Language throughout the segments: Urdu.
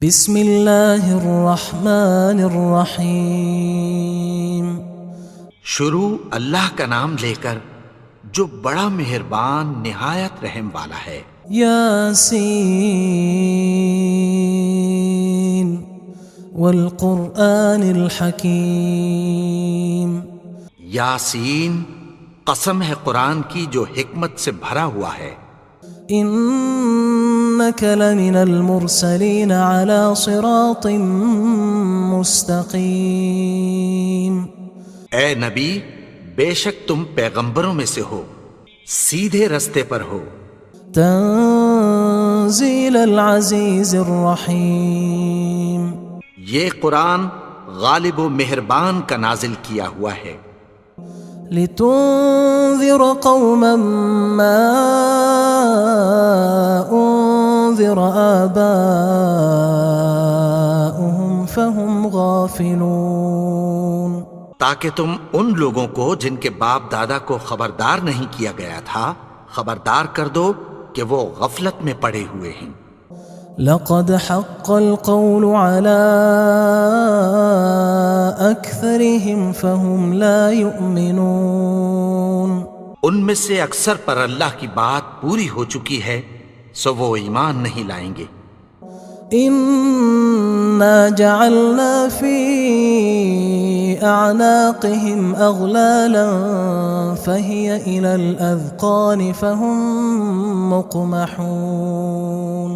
بسم اللہ الرحمن الرحیم۔ شروع اللہ کا نام لے کر جو بڑا مہربان نہایت رحم والا ہے۔ یاسین والقرآن الحکیم۔ یاسین، قسم ہے قرآن کی جو حکمت سے بھرا ہوا ہے۔ انک لمن المرسلین علی صراط مستقیم۔ اے نبی، بے شک تم پیغمبروں میں سے ہو، سیدھے رستے پر ہو۔ تنزیل العزیز الرحیم۔ یہ قرآن غالب و مہربان کا نازل کیا ہوا ہے۔ لتنذر قوما ما انذر آباؤهم فهم غافلون۔ تاکہ تم ان لوگوں کو جن کے باپ دادا کو خبردار نہیں کیا گیا تھا خبردار کر دو کہ وہ غفلت میں پڑے ہوئے ہیں۔ لقد حق القول على أكثرهم فهم لا يؤمنون۔ ان میں سے اکثر پر اللہ کی بات پوری ہو چکی ہے سو وہ ایمان نہیں لائیں گے۔ إنا جعلنا في أعناقهم أغلالا فهي إلى الأذقان فهم مقمحون۔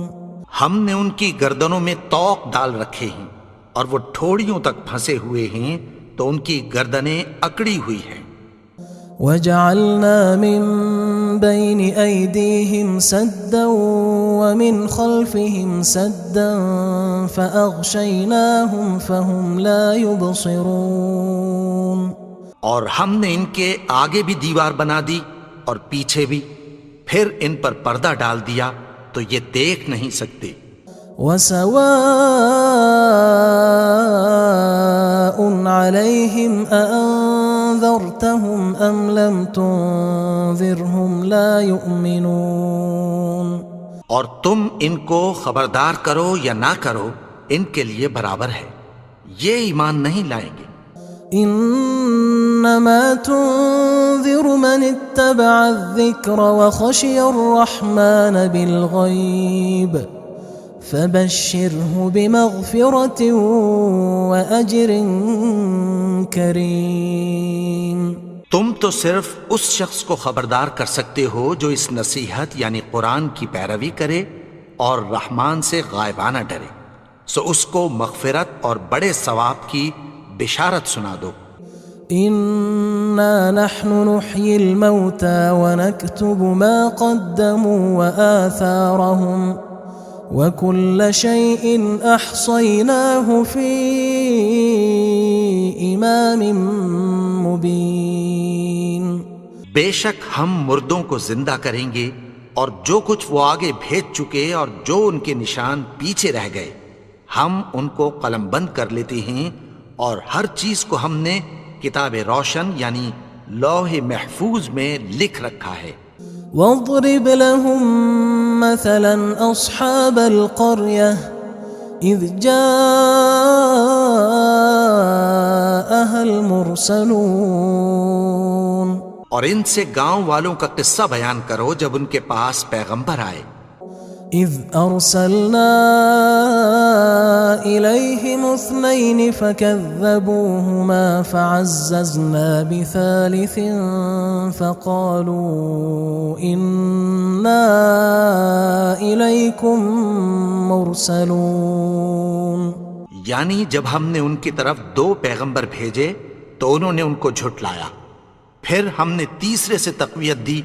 ہم نے ان کی گردنوں میں طوق ڈال رکھے ہیں اور وہ ٹھوڑیوں تک پھنسے ہوئے ہیں تو ان کی گردنیں اکڑی ہوئی ہیں۔ وَجَعَلْنَا مِن بَيْنِ أَيْدِيهِمْ سَدًّا وَمِنْ خَلْفِهِمْ سَدًّا فَأَغْشَيْنَاهُمْ فَهُمْ لَا يُبْصِرُونَ۔ اور ہم نے ان کے آگے بھی دیوار بنا دی اور پیچھے بھی، پھر ان پر پردہ ڈال دیا تو یہ دیکھ نہیں سکتے۔ وَسَوَاءٌ عَلَيْهِمْ أَأَنذَرْتَهُمْ أَمْ لَمْ تُنذِرْهُمْ لَا يُؤْمِنُونَ۔ اور تم ان کو خبردار کرو یا نہ کرو ان کے لیے برابر ہے، یہ ایمان نہیں لائیں گے۔ انما تنذر من اتبع الذکر وخشی الرحمن بالغیب فبشرہ بمغفرۃ واجر کریم۔ تم تو صرف اس شخص کو خبردار کر سکتے ہو جو اس نصیحت یعنی قرآن کی پیروی کرے اور رحمان سے غائبانہ ڈرے، سو اس کو مغفرت اور بڑے ثواب کی بشارت سنا دو۔ انا نحن نحيي الموتى ونكتب ما قدموا وآثارهم وكل شيء احصيناه في امام مبين۔ بے شک ہم مردوں کو زندہ کریں گے اور جو کچھ وہ آگے بھیج چکے اور جو ان کے نشان پیچھے رہ گئے ہم ان کو قلم بند کر لیتے ہیں، اور ہر چیز کو ہم نے کتاب روشن یعنی لوح محفوظ میں لکھ رکھا ہے۔ واضرب لهم مثلا اصحاب القرية اذ جاءها المرسلون۔ اور ان سے گاؤں والوں کا قصہ بیان کرو جب ان کے پاس پیغمبر آئے۔ اذ ارسلنا الیہم اثنین فکذبوہما فعززنا بثالث فقالوا انا الیکم مرسلون۔ یعنی جب ہم نے ان کی طرف 2 پیغمبر بھیجے تو انہوں نے ان کو جھٹلایا، پھر ہم نے تیسرے سے تقویت دی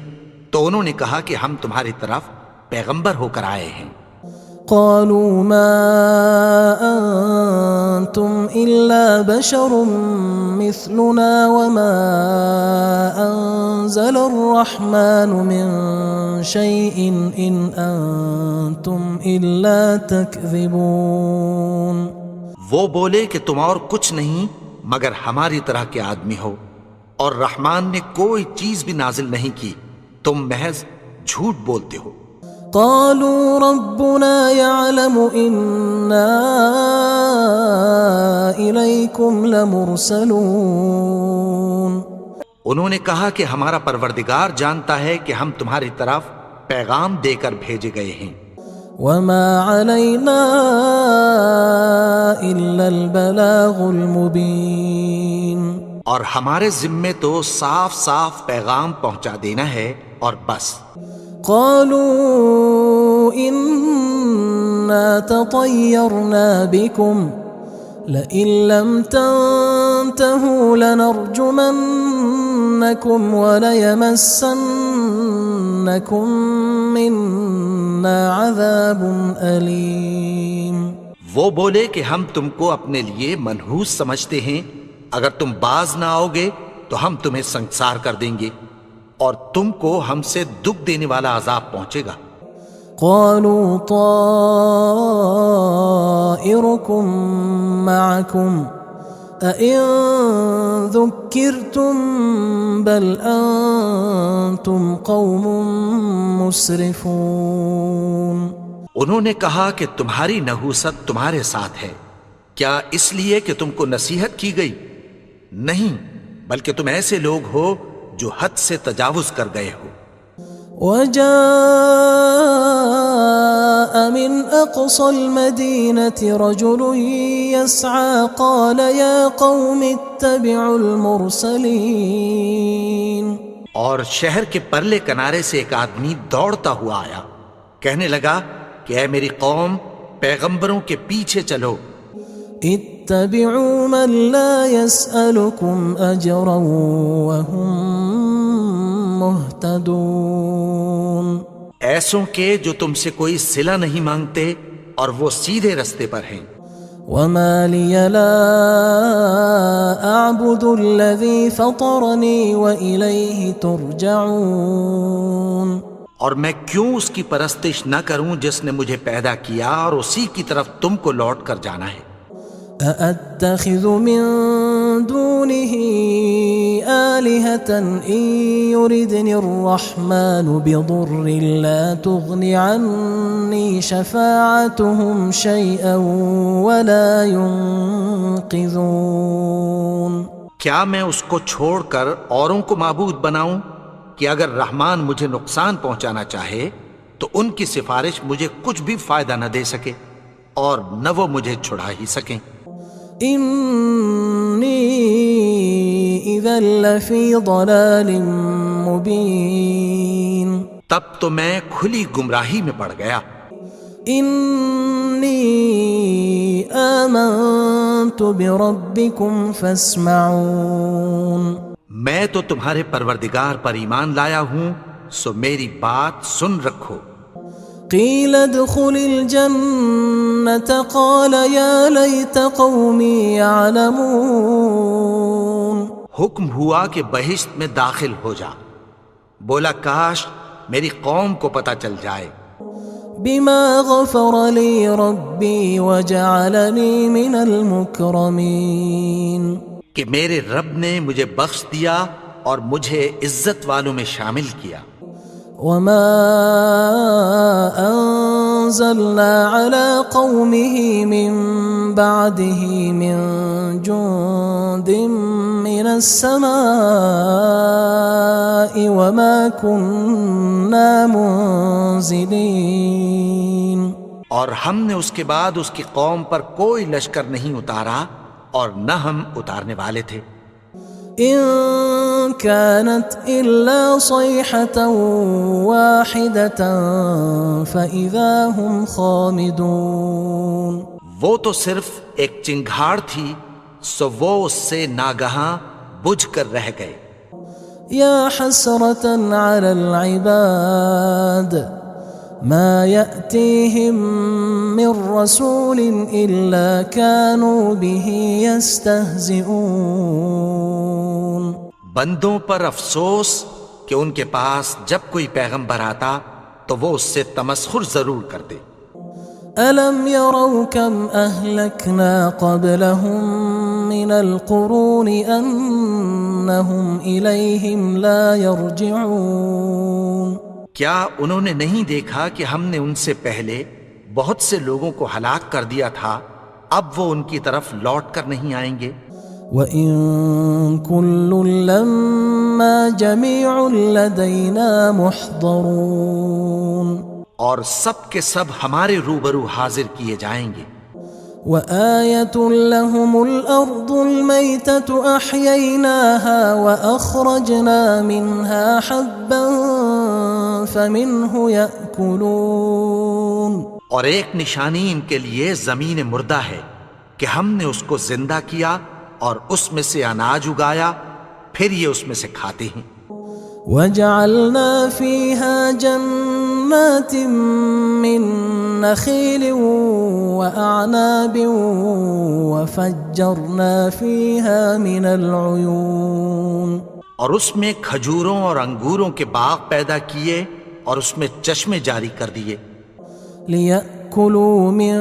تو انہوں نے کہا کہ ہم تمہاری طرف پیغمبر ہو کر آئے ہیں۔ قالوا ما انتم الا بشر مثلنا وما انزل الرحمن من شيء ان انتم الا تكذبون۔ وہ بولے کہ تم اور کچھ نہیں مگر ہماری طرح کے آدمی ہو، اور رحمان نے کوئی چیز بھی نازل نہیں کی، تم محض جھوٹ بولتے ہو۔ قالوا ربنا يعلم إنا لمرسلون انہوں نے کہا کہ ہمارا پروردگار جانتا ہے کہ ہم تمہاری طرف پیغام دے کر بھیجے گئے ہیں، وما علينا إلا البلاغ المبين اور ہمارے ذمے تو صاف صاف پیغام پہنچا دینا ہے اور بس۔ قالوا إنا تطيرنا بكم لئن لم تنتهوا لنرجمنكم وليمسنكم منا عذاب أليم۔ وہ بولے کہ ہم تم کو اپنے لیے منحوس سمجھتے ہیں، اگر تم باز نہ آؤ گے تو ہم تمہیں سنگسار کر دیں گے اور تم کو ہم سے دکھ دینے والا عذاب پہنچے گا۔ قالوا طائركم معكم أئن ذكرتم بل أنتم قوم مسرفون۔ انہوں نے کہا کہ تمہاری نحوست تمہارے ساتھ ہے، کیا اس لیے کہ تم کو نصیحت کی گئی؟ نہیں، بلکہ تم ایسے لوگ ہو جو حد سے تجاوز کر گئے ہو۔ وجاء من أقصى المدينة رجل يسعى قال يا قوم اتبعوا المرسلين۔ اور شہر کے پرلے کنارے سے ایک آدمی دوڑتا ہوا آیا، کہنے لگا کہ اے میری قوم، پیغمبروں کے پیچھے چلو۔ اتبعوا من لا يسألكم أجرا وهم مهتدون۔ ایسوں کے جو تم سے کوئی صلہ نہیں مانگتے اور وہ سیدھے رستے پر ہیں۔ وما لي لا أعبد الذي فطرني وإليه ترجعون۔ اور میں کیوں اس کی پرستش نہ کروں جس نے مجھے پیدا کیا اور اسی کی طرف تم کو لوٹ کر جانا ہے۔ أأتخذ من دونه آلهة إن يردني الرحمن بضر لا تغن عني شفاعتهم شيئا ولا ينقذون۔ کیا میں اس کو چھوڑ کر اوروں کو معبود بناؤں کہ اگر رحمان مجھے نقصان پہنچانا چاہے تو ان کی سفارش مجھے کچھ بھی فائدہ نہ دے سکے اور نہ وہ مجھے چھڑا ہی سکیں۔ إني إذا لفي ضلال مبين۔ تب تو میں کھلی گمراہی میں پڑ گیا۔ إني آمنت بربكم فاسمعون۔ میں تو تمہارے پروردگار پر ایمان لایا ہوں، سو میری بات سن رکھو۔ قيل ادخل الجنة قال يا ليت قومي يعلمون۔ حکم ہوا کہ بہشت میں داخل ہو جا، بولا کاش میری قوم کو پتہ چل جائے۔ بما غفر لي ربي وجعلني من المكرمين۔ کہ میرے رب نے مجھے بخش دیا اور مجھے عزت والوں میں شامل کیا۔ وما أنزلنا على قومه من بعده من جند من السماء وما كنا منزلين۔ اور ہم نے اس کے بعد اس کی قوم پر کوئی لشکر نہیں اتارا اور نہ ہم اتارنے والے تھے۔ إن كانت إلا صيحة واحدة فإذا هم خامدون۔ وہ تو صرف ایک چنگھاڑ تھی، سو وہ اس سے ناگہاں بجھ کر رہ گئے۔ يا حسرة على العباد ما يأتيهم من رسول إلا كانوا به يستهزئون۔ بندوں پر افسوس کہ ان کے پاس جب کوئی پیغمبر آتا تو وہ اس سے تمسخر ضرور کرتے۔ ألم يروا كم أهلكنا قبلهم من القرون أنهم إليهم لا يرجعون۔ کیا انہوں نے نہیں دیکھا کہ ہم نے ان سے پہلے بہت سے لوگوں کو ہلاک کر دیا تھا، اب وہ ان کی طرف لوٹ کر نہیں آئیں گے؟ وَإِن كُلٌّ لَّمَّا جَمِيعٌ لَّدَيْنَا مُحْضَرُونَ اور سب کے سب ہمارے روبرو حاضر کیے جائیں گے۔ وَآيَةٌ لَّهُمُ الْأَرْضُ الْمَيْتَةُ أَحْيَيْنَاهَا وَأَخْرَجْنَا مِنْهَا حَبًّا فَمِنْهُ يَأْكُلُونَ اور ایک نشانی ان کے لیے زمین مردہ ہے کہ ہم نے اس کو زندہ کیا اور اس میں سے اناج اگایا، پھر یہ اس میں سے کھاتے ہیں۔ وَجَعَلْنَا فِيهَا جَنَّاتٍ مِّن نَّخِيلٍ وَأَعْنَابٍ وَفَجَّرْنَا فِيهَا مِنَ الْعُيُونِ اور اس میں کھجوروں اور انگوروں کے باغ پیدا کیے اور اس میں چشمے جاری کر دیے، لِيَأْكُلُوا مِن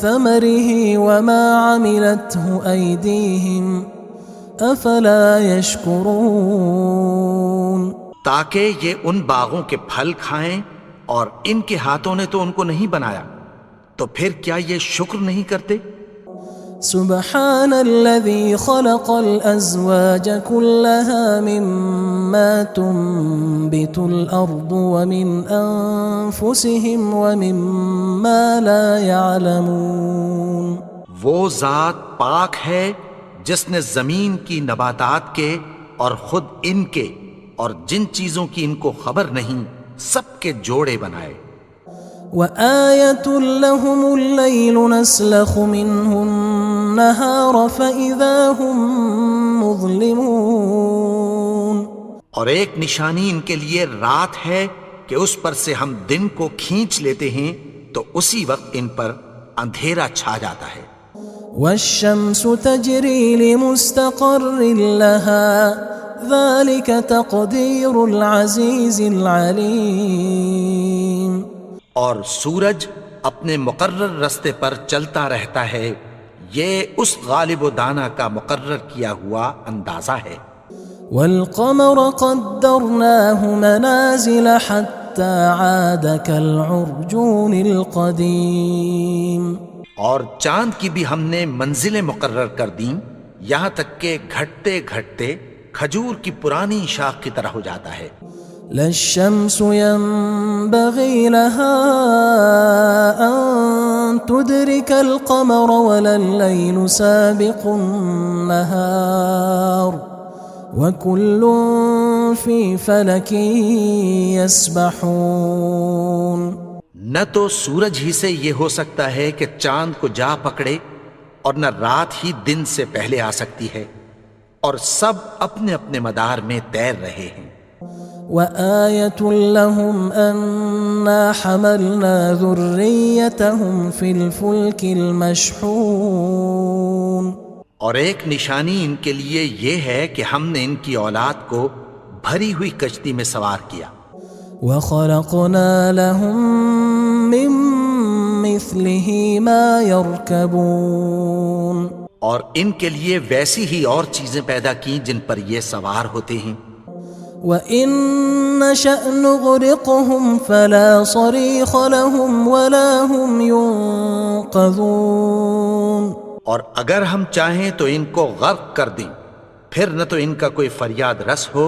ثَمَرِهِ وَمَا عَمِلَتْهُ أَيْدِيهِمْ أَفَلَا يَشْكُرُونَ تاکہ یہ ان باغوں کے پھل کھائیں، اور ان کے ہاتھوں نے تو ان کو نہیں بنایا، تو پھر کیا یہ شکر نہیں کرتے؟ سبحان الذي خلق الأزواج كلها مما تنبت الأرض ومن أنفسهم ومما لا يعلمون وہ ذات پاک ہے جس نے زمین کی نباتات کے اور خود ان کے اور جن چیزوں کی ان کو خبر نہیں سب کے جوڑے بنائے۔ وَآيَةٌ لَّهُمُ اللَّيْلُ نَسْلَخُ مِنْهُ النَّهَارَ فَإِذَا هُمْ مُظْلِمُونَ اور ایک نشانی ان کے لیے رات ہے کہ اس پر سے ہم دن کو کھینچ لیتے ہیں تو اسی وقت ان پر اندھیرا چھا جاتا ہے۔ وَالشَّمْسُ تَجْرِي لِمُسْتَقَرٍّ لَّهَا ذَلِكَ تَقْدِيرُ الْعَزِيزِ الْعَلِيمِ اور سورج اپنے مقرر رستے پر چلتا رہتا ہے، یہ اس غالب و دانا کا مقرر کیا ہوا اندازہ ہے۔ وَالْقَمَرَ قَدَّرْنَاهُ مَنَازِلَ حَتَّى عَادَ كَالْعُرْجُونِ الْقَدِيمِ اور چاند کی بھی ہم نے منزلیں مقرر کر دیں، یہاں تک کہ گھٹتے گھٹتے کھجور کی پرانی شاخ کی طرح ہو جاتا ہے۔ لا الشمس ينبغي لها أن تدرك القمر ولا الليل سابق النهار وكل في فلك يسبحون نہ تو سورج ہی سے یہ ہو سکتا ہے کہ چاند کو جا پکڑے، اور نہ رات ہی دن سے پہلے آ سکتی ہے، اور سب اپنے اپنے مدار میں تیر رہے ہیں۔ وَآيَةٌ لَّهُمْ أَنَّا حَمَلْنَا ذُرِّيَّتَهُمْ فِي الْفُلْكِ الْمَشْحُونِ اور ایک نشانی ان کے لیے یہ ہے کہ ہم نے ان کی اولاد کو بھری ہوئی کشتی میں سوار کیا۔ وَخَلَقْنَا لَهُم مِّن مِّثْلِهِ مَا يَرْكَبُونَ اور ان کے لیے ویسی ہی اور چیزیں پیدا کی جن پر یہ سوار ہوتے ہیں۔ وَإِن نَّشَأْ نُغْرِقْهُمْ فَلَا صَرِيخَ لَهُمْ وَلَا هُمْ يُنقَذُونَ اور اگر ہم چاہیں تو ان کو غرق کر دیں، پھر نہ تو ان کا کوئی فریاد رس ہو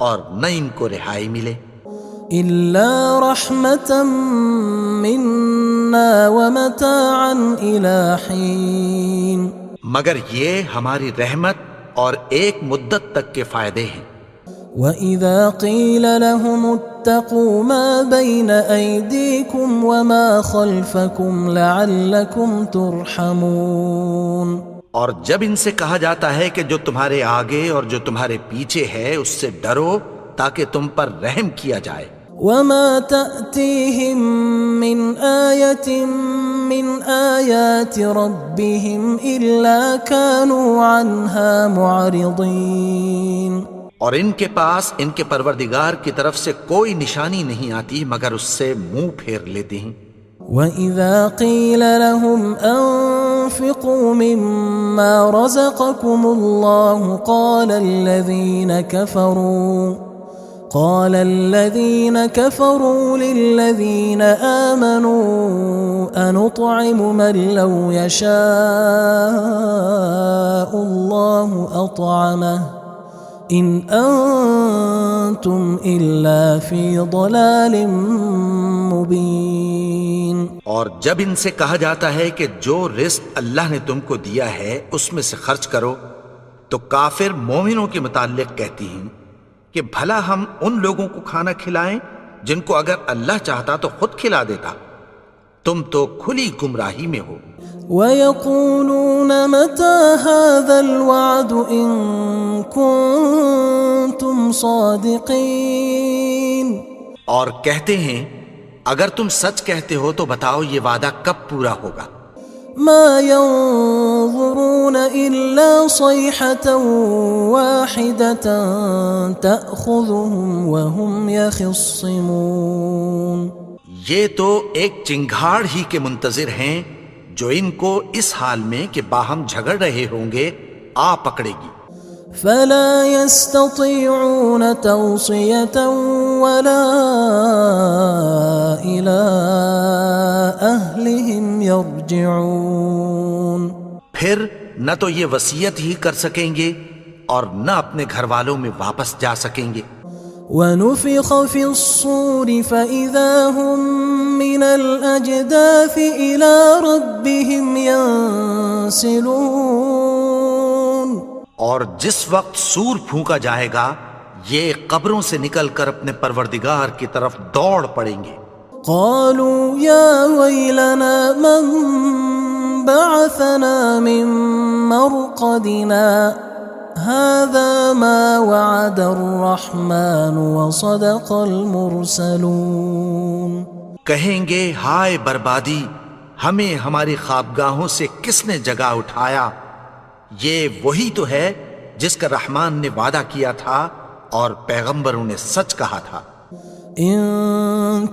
اور نہ ان کو رہائی ملے۔ إِلَّا رَحْمَةً مِّنَّا وَمَتَاعًا إِلَى حِينٍ مگر یہ ہماری رحمت اور ایک مدت تک کے فائدے ہیں۔ وَإِذَا قِيلَ لَهُمُ اتَّقُوا مَا بَيْنَ أَيْدِيكُمْ وَمَا خَلْفَكُمْ لَعَلَّكُمْ تُرْحَمُونَ اور جب ان سے کہا جاتا ہے کہ جو تمہارے آگے اور جو تمہارے پیچھے ہے اس سے ڈرو تاکہ تم پر رحم کیا جائے۔ وَمَا تَأْتِيهِم مِّنْ آيَةٍ مِّنْ آيَاتِ رَبِّهِمْ إِلَّا كَانُوا عَنْهَا مُعْرِضِينَ اور ان کے پاس ان کے پروردگار کی طرف سے کوئی نشانی نہیں آتی مگر اس سے منہ پھیر لیتے ہیں۔ وَإِذَا قِيلَ لَهُمْ أَنفِقُوا مِمَّا رَزَقَكُمُ اللَّهُ قال الذين كفروا للذين آمنوا أنطعم من لو يشاء الله أطعمه إن أنتم إلا في ضلال مبين. اور جب ان سے کہا جاتا ہے کہ جو رزق اللہ نے تم کو دیا ہے اس میں سے خرچ کرو، تو کافر مومنوں کے متعلق کہتی ہیں کہ بھلا ہم ان لوگوں کو کھانا کھلائیں جن کو اگر اللہ چاہتا تو خود کھلا دیتا، تم تو کھلی گمراہی میں ہو. وَيَقُولُونَ مَتَى هَذَا الْوَعْدُ إِن كُنتُمْ صَادِقِينَ. اور کہتے ہیں اگر تم سچ کہتے ہو تو بتاؤ یہ وعدہ کب پورا ہوگا. ما ينظرون إلا صيحة واحدة تأخذهم وهم يخصمون. یہ تو ایک چنگھاڑ ہی کے منتظر ہیں جو ان کو اس حال میں کہ باہم جھگڑ رہے ہوں گے آ پکڑے گی. فلا يستطيعون توصية ولا إلى أهلهم يرجعون. پھر نہ تو یہ وصیت ہی کر سکیں گے اور نہ اپنے گھر والوں میں واپس جا سکیں گے. ونفخ في الصور فإذا هم من الأجداث إلى ربهم ينسلون. اور جس وقت سور پھونکا جائے گا یہ قبروں سے نکل کر اپنے پروردگار کی طرف دوڑ پڑیں گے. قالوا يا ويلنا من بعثنا من مرقدنا هذا ما وعد الرحمن وصدق المرسلون. کہیں گے ہائے بربادی، ہمیں ہماری خوابگاہوں سے کس نے جگا اٹھایا، یہ وہی تو ہے جس کا رحمان نے وعدہ کیا تھا اور پیغمبروں نے سچ کہا تھا. إن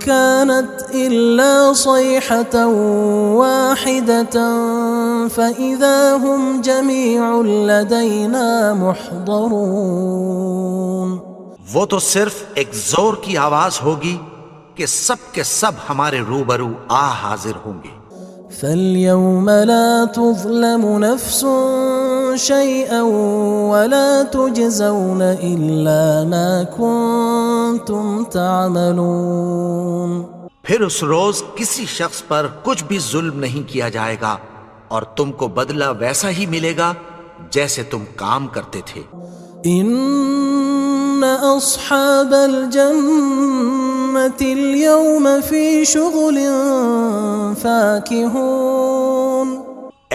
كانت إلا صيحة واحدة فإذا هم جميع لدينا محضرون. وہ تو صرف ایک زور کی آواز ہوگی کہ سب کے سب ہمارے روبرو آ حاضر ہوں گے. فاليوم لا تظلم نفس شيئا ولا تجزون إلا ما كنتم تعملون. پھر اس روز کسی شخص پر کچھ بھی ظلم نہیں کیا جائے گا اور تم کو بدلہ ویسا ہی ملے گا جیسے تم کام کرتے تھے. إن أصحاب الجنة اليوم في شغل فاكهون.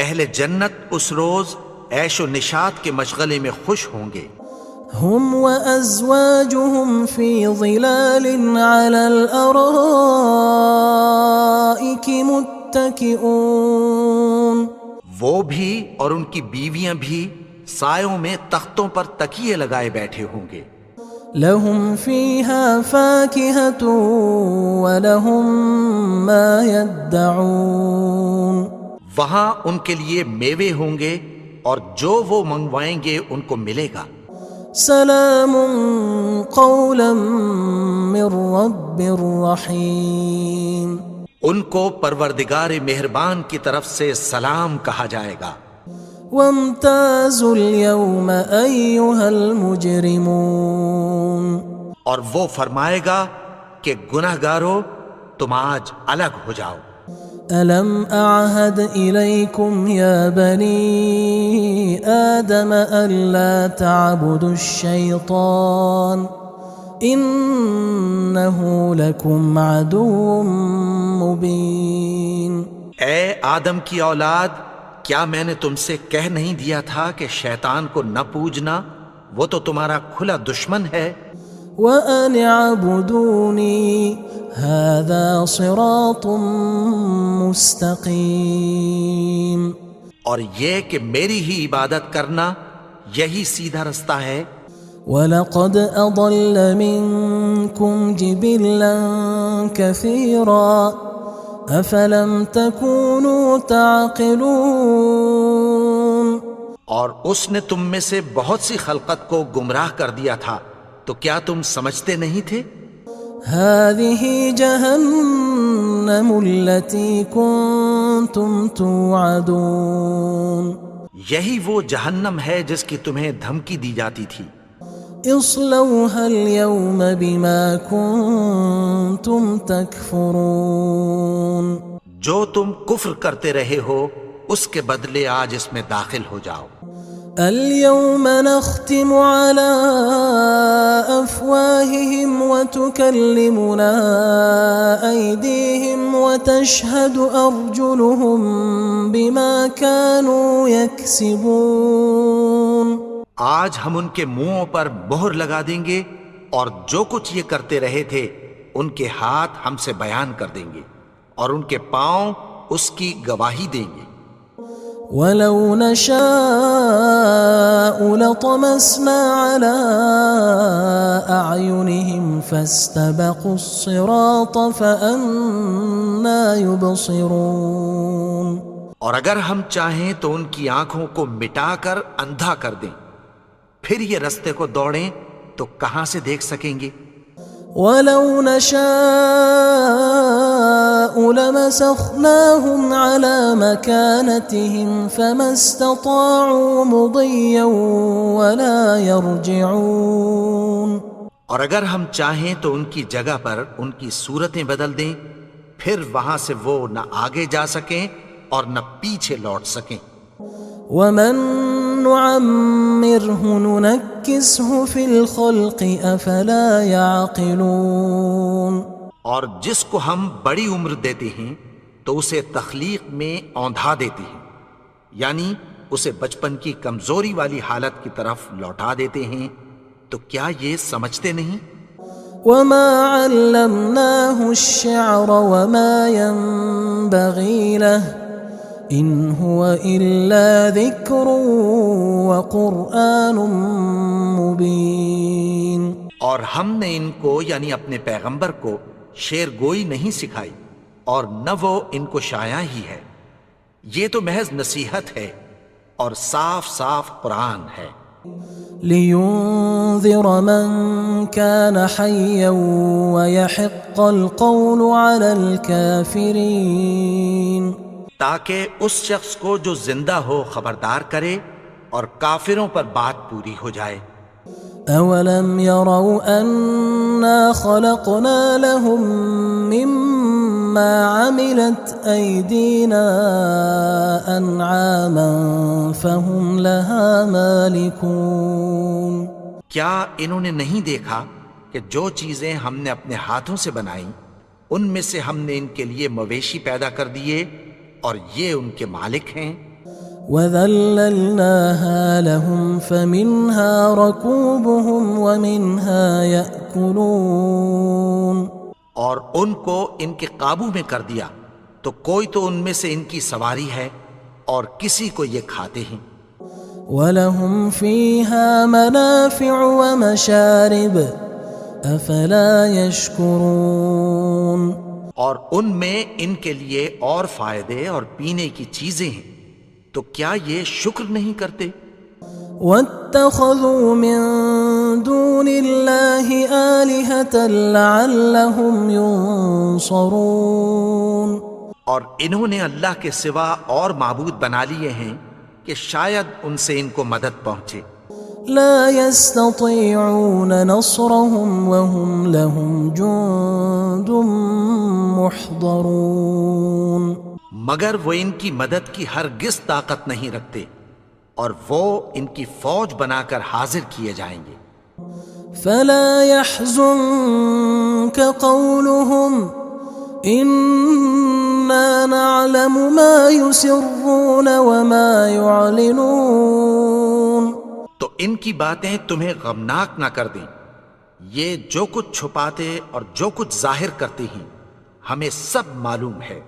اہل جنت اس روز عیش و نشاط کے مشغلے میں خوش ہوں گے. هم وأزواجهم في ظلال على الأرائك متكئون. وہ بھی اور ان کی بیویاں بھی سایوں میں تختوں پر تکیے لگائے بیٹھے ہوں گے. لهم فيها فاكهة ولهم ما يدعون. وہاں ان کے لیے میوے ہوں گے اور جو وہ منگوائیں گے ان کو ملے گا. سلام قولا من رب رحیم. ان کو پروردگار مہربان کی طرف سے سلام کہا جائے گا. وامتازوا اليوم أيها المجرمون. اور وہ فرمائے گا کہ گنہگارو تم آج الگ ہو جاؤ. ألم أعهد إليكم يا بني آدم ألا تعبدوا الشيطان إنه لكم عدو مبين. اے آدم کی اولاد، کیا میں نے تم سے کہہ نہیں دیا تھا کہ شیطان کو نہ پوجنا، وہ تو تمہارا کھلا دشمن ہے. وَأَنِ اعْبُدُونِي هَذَا صِرَاطٌ مُسْتَقِيمٌ. اور یہ کہ میری ہی عبادت کرنا یہی سیدھا رستہ ہے. وَلَقَدْ أَضَلَّ مِنْكُمْ جِبِلًّا كَثِيرًا أَفَلَمْ تَكُونُوا تَعْقِلُونَ. اور اس نے تم میں سے بہت سی خلقت کو گمراہ کر دیا تھا، تو کیا تم سمجھتے نہیں تھے؟ هذه جهنم التي كنتم توعدون یہی وہ جہنم ہے جس کی تمہیں دھمکی دی جاتی تھی۔ اصلوها اليوم بما كنتم تكفرون جو تم کفر کرتے رہے ہو اس کے بدلے آج اس میں داخل ہو جاؤ۔ اليوم نختم على أفواههم وتكلمنا أيديهم وتشهد أرجلهم بما كانوا يكسبون آج ہم ان کے منہوں پر مہر لگا دیں گے اور جو کچھ یہ کرتے رہے تھے ان کے ہاتھ ہم سے بیان کر دیں گے اور ان کے پاؤں اس کی گواہی دیں گے۔ ولو نشاء لطمسنا على أعينهم فاستبقوا الصراط فأنى يبصرون اور اگر ہم چاہیں تو ان کی آنکھوں کو مٹا کر اندھا کر دیں، پھر یہ رستے کو دوڑیں تو کہاں سے دیکھ سکیں گے؟ ولو نشاء لمسخناهم على مكانتهم فما استطاعوا مضيا ولا يرجعون اور اگر ہم چاہیں تو ان کی جگہ پر ان کی صورتیں بدل دیں، پھر وہاں سے وہ نہ آگے جا سکیں اور نہ پیچھے لوٹ سکیں۔ ومن نعمره ننكسه في الخلق افلا يعقلون اور جس کو ہم بڑی عمر دیتے ہیں تو اسے تخلیق میں اوندھا دیتے ہیں، یعنی اسے بچپن کی کمزوری والی حالت کی طرف لوٹا دیتے ہیں، تو کیا یہ سمجھتے نہیں؟ وما علمناه الشعر وما ينبغي له ان هو الا ذکر وقرآن مبین اور ہم نے ان کو یعنی اپنے پیغمبر کو شعر گوئی نہیں سکھائی اور نہ وہ ان کو شاعر ہی ہے، یہ تو محض نصیحت ہے اور صاف صاف قرآن ہے۔ لينذر من كان حيا ويحق القول على الكافرين تاکہ اس شخص کو جو زندہ ہو خبردار کرے اور کافروں پر بات پوری ہو جائے۔ اولم يروا انا خلقنا لهم مما عملت ايدينا انعاما فهم لها مالكون کیا انہوں نے نہیں دیکھا کہ جو چیزیں ہم نے اپنے ہاتھوں سے بنائیں ان میں سے ہم نے ان کے لیے مویشی پیدا کر دیے اور یہ ان کے مالک ہیں۔ وَذَلَّلْنَاهَا لَهُمْ فَمِنْهَا رَكُوبُهُمْ وَمِنْهَا يَأْكُلُونَ اور ان کو ان کے قابو میں کر دیا تو کوئی تو ان میں سے ان کی سواری ہے اور کسی کو یہ کھاتے ہیں۔ وَلَهُمْ فِيهَا مَنَافِعُ وَمَشَارِبُ أَفَلَا يَشْكُرُونَ اور ان میں ان کے لیے اور فائدے اور پینے کی چیزیں ہیں، تو کیا یہ شکر نہیں کرتے؟ وَاتَّخَذُوا مِن دُونِ اللَّهِ آلِهَةً لَعَلَّهُمْ يُنصَرُونَ اور انہوں نے اللہ کے سوا اور معبود بنا لیے ہیں کہ شاید ان سے ان کو مدد پہنچے۔ لا يستطيعون نصرهم وهم لهم جند محضرون مگر وہ ان کی مدد کی ہرگز طاقت نہیں رکھتے اور وہ ان کی فوج بنا کر حاضر کیے جائیں گے۔ فلا يحزنك قولهم إنا نعلم ما يسرون وما يعلنون تو ان کی باتیں تمہیں غمناک نہ کر دیں، یہ جو کچھ چھپاتے اور جو کچھ ظاہر کرتے ہیں ہمیں سب معلوم ہے۔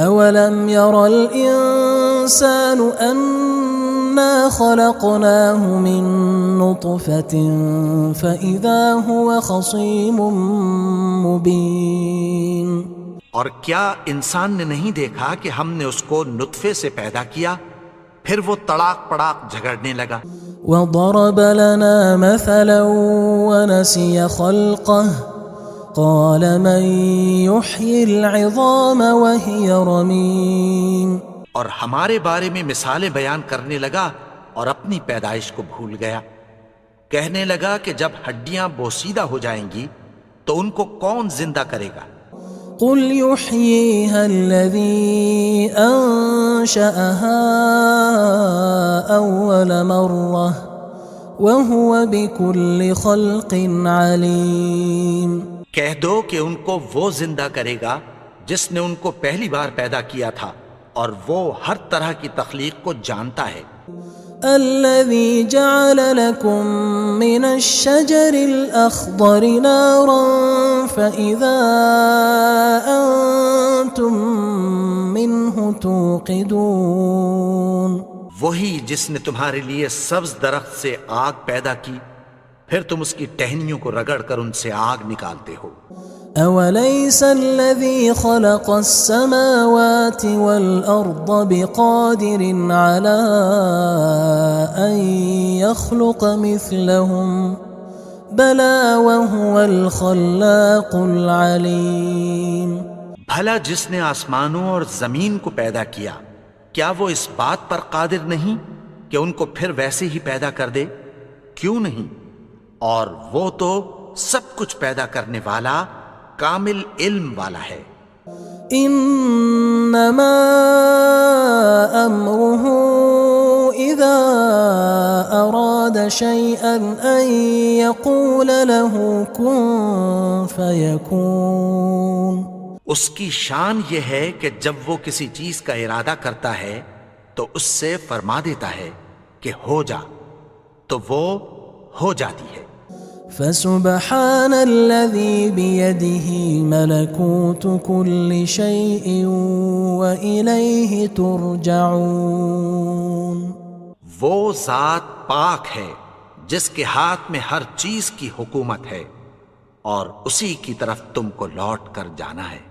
اولم ير الانسان انا خلقناه من نطفة فاذا هو خصيم مبين اور کیا انسان نے نہیں دیکھا کہ ہم نے اس کو نطفے سے پیدا کیا، پھر وہ تڑاک پڑاک جھگڑنے لگا۔ وضرب لنا مثلا ونسي خلقه قال من يحيي العظام وهي رميم. اور ہمارے بارے میں مثالیں بیان کرنے لگا اور اپنی پیدائش کو بھول گیا. کہنے لگا کہ جب ہڈیاں بوسیدہ ہو جائیں گی تو ان کو کون زندہ کرے گا؟ قل يحييها الذي أنشأها أول مرة وهو بكل خلق عليم. کہہ دو کہ ان کو وہ زندہ کرے گا جس نے ان کو پہلی بار پیدا کیا تھا اور وہ ہر طرح کی تخلیق کو جانتا ہے. الذي جعل لكم من الشجر الأخضر نارا فإذا أنتم منه توقدون. وہی جس نے تمہارے لیے سبز درخت سے آگ پیدا کی پھر تم اس کی ٹہنیوں کو رگڑ کر ان سے آگ نکالتے ہو. أوليس الذي خلق السماوات والأرض بقادر على أن يخلق مثلهم بلى وهو الخلاق العليم. بھلا جس نے آسمانوں اور زمین کو پیدا کیا کیا وہ اس بات پر قادر نہیں کہ ان کو پھر ویسے ہی پیدا کر دے؟ کیوں نہیں؟ اور وہ تو سب کچھ پیدا کرنے والا کامل علم والا ہے. انما امره اذا اراد شيئا ان يقول له كن فيكون. اس کی شان یہ ہے کہ جب وہ کسی چیز کا ارادہ کرتا ہے تو اس سے فرما دیتا ہے کہ ہو جا تو وہ ہو جاتی ہے. فسبحان الذي بيده ملكوت كل شيء وإليه ترجعون. وہ ذات پاک ہے جس کے ہاتھ میں ہر چیز کی حکومت ہے اور اسی کی طرف تم کو لوٹ کر جانا ہے.